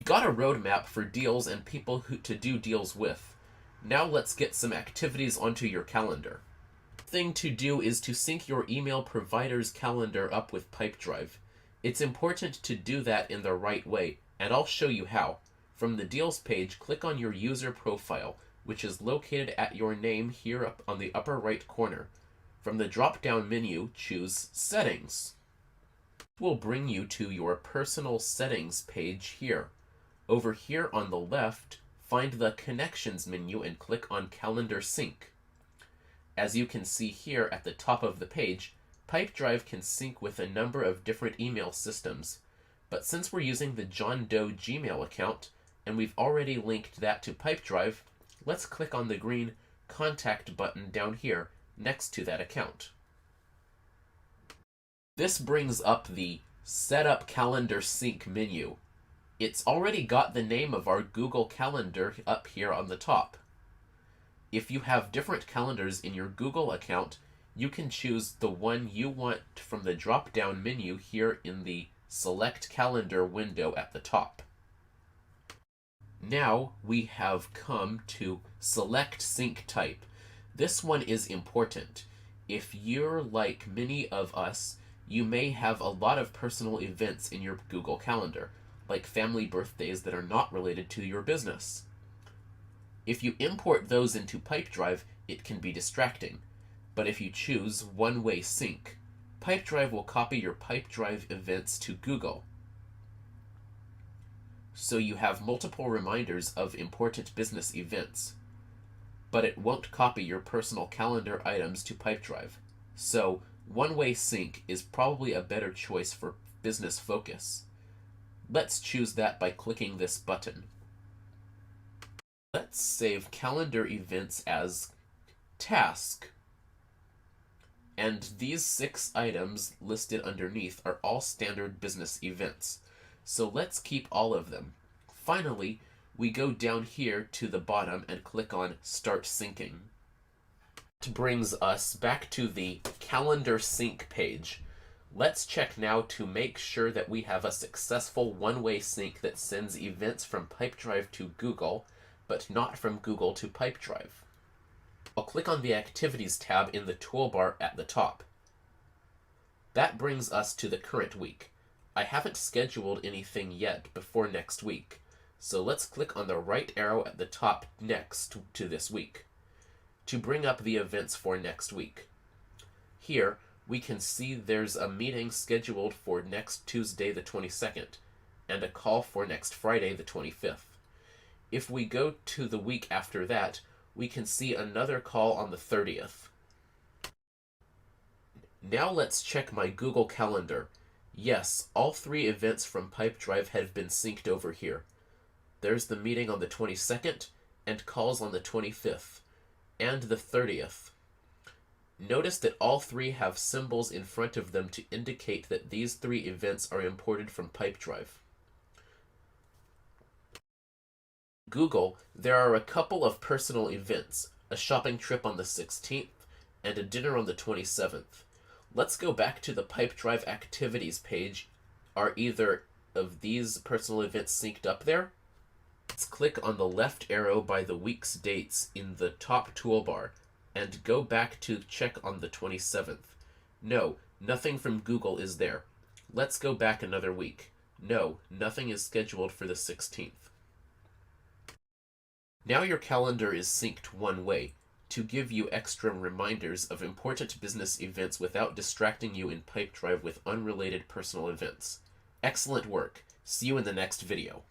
Got a roadmap for deals and people to do deals with. Now let's get some activities onto your calendar. Thing to do is to sync your email provider's calendar up with Pipedrive. It's important to do that in the right way, and I'll show you how. From the Deals page, click on your user profile, which is located at your name here up on the upper right corner. From the drop-down menu, choose Settings. It will bring you to your personal settings page here. Over here on the left, find the Connections menu and click on Calendar Sync. As you can see here at the top of the page, Pipedrive can sync with a number of different email systems. But since we're using the John Doe Gmail account, and we've already linked that to Pipedrive, let's click on the green Contact button down here next to that account. This brings up the Set Up Calendar Sync menu. It's already got the name of our Google Calendar up here on the top. If you have different calendars in your Google account, you can choose the one you want from the drop-down menu here in the Select Calendar window at the top. Now we have come to Select Sync Type. This one is important. If you're like many of us, you may have a lot of personal events in your Google Calendar, like family birthdays that are not related to your business. If you import those into Pipedrive, it can be distracting. But if you choose one-way sync, Pipedrive will copy your Pipedrive events to Google. So you have multiple reminders of important business events. But it won't copy your personal calendar items to Pipedrive. So one-way sync is probably a better choice for business focus. Let's choose that by clicking this button. Let's save calendar events as task. And these 6 items listed underneath are all standard business events. So let's keep all of them. Finally, we go down here to the bottom and click on Start Syncing. It brings us back to the Calendar Sync page. Let's check now to make sure that we have a successful one-way sync that sends events from Pipedrive to Google, but not from Google to Pipedrive. I'll click on the Activities tab in the toolbar at the top. That brings us to the current week. I haven't scheduled anything yet before next week, so let's click on the right arrow at the top next to this week to bring up the events for next week. Here, we can see there's a meeting scheduled for next Tuesday the 22nd and a call for next Friday the 25th. If we go to the week after that, we can see another call on the 30th. Now let's check my Google Calendar. Yes, all 3 events from Pipedrive have been synced over here. There's the meeting on the 22nd and calls on the 25th and the 30th. Notice that all 3 have symbols in front of them to indicate that these 3 events are imported from Pipedrive. Google, there are a couple of personal events, a shopping trip on the 16th and a dinner on the 27th. Let's go back to the Pipedrive Activities page. Are either of these personal events synced up there? Let's click on the left arrow by the week's dates in the top toolbar and go back to check on the 27th. No, nothing from Google is there. Let's go back another week. No, nothing is scheduled for the 16th. Now your calendar is synced one way, to give you extra reminders of important business events without distracting you in Pipedrive with unrelated personal events. Excellent work. See you in the next video.